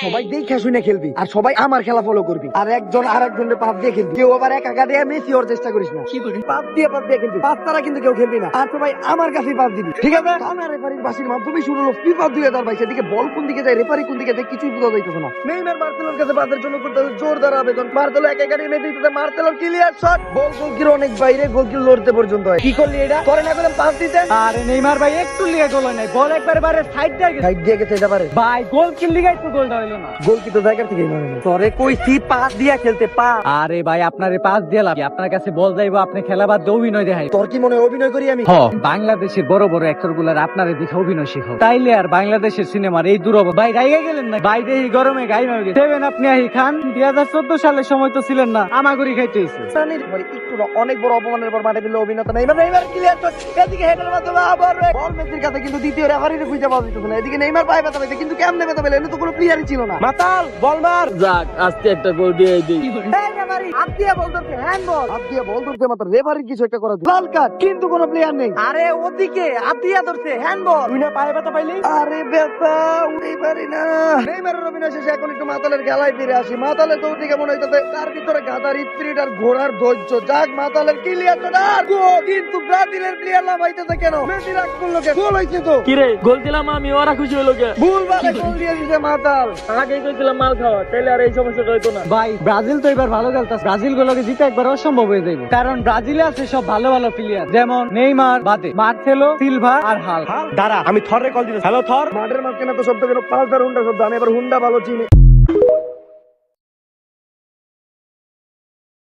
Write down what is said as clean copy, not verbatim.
সবাই দেখে শুনে খেলবি আর সবাই আমার খেলা ফলো করবি, আর একজন আর একজনের পাস দিয়ে খেলবি। কেউ আবার একা দিয়ে মেসি ওর চেষ্টা করিস না। কি করি? পাস দিয়ে খেলবি, পাস তারা কিন্তু কেউ খেলবি না, আর সবাই আমার কাছেই পাস দিবি, ঠিক আছে? কানা রেফারির বাসির মাধ্যমে শুরু হলো ফিফা 2022। সেদিকে বল কোন দিকে যায়, রেফারি কোন দিকে যায়, কিছুই বোঝা যাইতেছে না। নেইমার মার্সেলোর কাছে পাসের জন্য করতে জোরদার আবেদন। মার্সেলো একা এনে দিতে, মার্সেলোর ক্লিয়ার শট, বল গোলকির অনেক বাইরে, গোলকির লড়তে পর্যন্ত হয়। কি করলি এটা? করে না করে পাস দিতে। আরে নেইমার ভাই একটু লিগে গোল হয় নাই, বল একবারে বারে সাইড দিয়ে গেছে এটা পারে ভাই, গোল কিল লিগাই তো গোলটা হইলো না। গোল কি তো জায়গা থেকে মানে তোরে কইছি পাস দিয়া খেলতে পা। আরে ভাই আপনারে পাস দিলাম, আপনার কাছে বল যাইবো, আপনি খেলা বাদ দিয়ে অভিনয় দেখাই। তোর কি মনে হয় অভিনয় করি আমি? বাংলাদেশের বড় বড় অ্যাক্টর গুলার আপনারে দেখে অভিনয় শিখো, তাইলে আর বাংলাদেশের সিনেমার এই দুরবস্থা। ভাই গাইয়া গেলেন না ভাই, এই গরমে গাই মার গেছেন আপনি। আহি খান 2014 সালের সময় তো ছিলেন না, আমাগুরি খাইতে হইছে। একটু না, অনেক বড় অপমানের পর মাঠে দিল অভিনেতা নেইমার ক্লিয়ার শট, এদিকে হেডের মাধ্যমে আবার বল মেসির কাছে, কিন্তু দ্বিতীয় রেফারিরে খুঁজে পাওয়া যাচ্ছে না। এদিকে নেইমার পায়ে ব্যথা পাইছে, কিন্তু কেমনে ব্যথা পেল? এনে তো কোনো প্লেয়ারই ছিল না। মাতাল বল মার, যাক আজকে একটা গোল দিয়ে দিই। রেফারি হাত দিয়ে বল ধরছে, হ্যান্ডবল। হাত দিয়ে বল ধরছে মাত্র রেফারির কিছু একটা করা, লাল কার্ড, কিন্তু কোনো প্লেয়ার নেই। আরে ওদিকে হাত দিয়ে ধরছে, হ্যান্ডবল। তুই না পায়ে ব্যথা পাইলি? আরে ব্যথা উড়েই পারি না। নেইমারের অভিনয় শেষে এখন একটু মাতালের খেলায় ফিরে আসি। মাতালের তো দিকে মনে হইতেছে তার ভিতরে গাদার স্পিরিট আর ঘোড়ার ধৈর্য। যাক মাতালের ক্লিয়ার শট, আর গোল। কিন্তু ব্রাজিলের প্লেয়ার লাভ হইতেছে কেন? মেসি রাগ করলো কেন? গোল হইছে তো। কিরে গোল দিলাম আমি, ওরা খুশি হলো কে? ভুলভাবে গোল দিয়ে দিছে মাতাল। আগেই কইছিলাম মাল খাওয়া, তাইলে আর এই সমস্যাটা হইতো না। ভাই ব্রাজিল তো এবার ভালো খেলতেছে, ব্রাজিল গুলোকে জিতে একবার অসম্ভব হয়ে যাবে, কারণ ব্রাজিলে আছে সব ভালো ভালো প্লেয়ার, যেমন নেইমার বাদে মার্সেলো, সিলভা আর হাল। দাঁড়া আমি থরে কল দিতে। হ্যালো থর। মাঠের মাঝখানে তো শব্দ কেন? পালসার হুন্ডা শব্দ। আমি এবার হুন্ডা ভালো চিনি।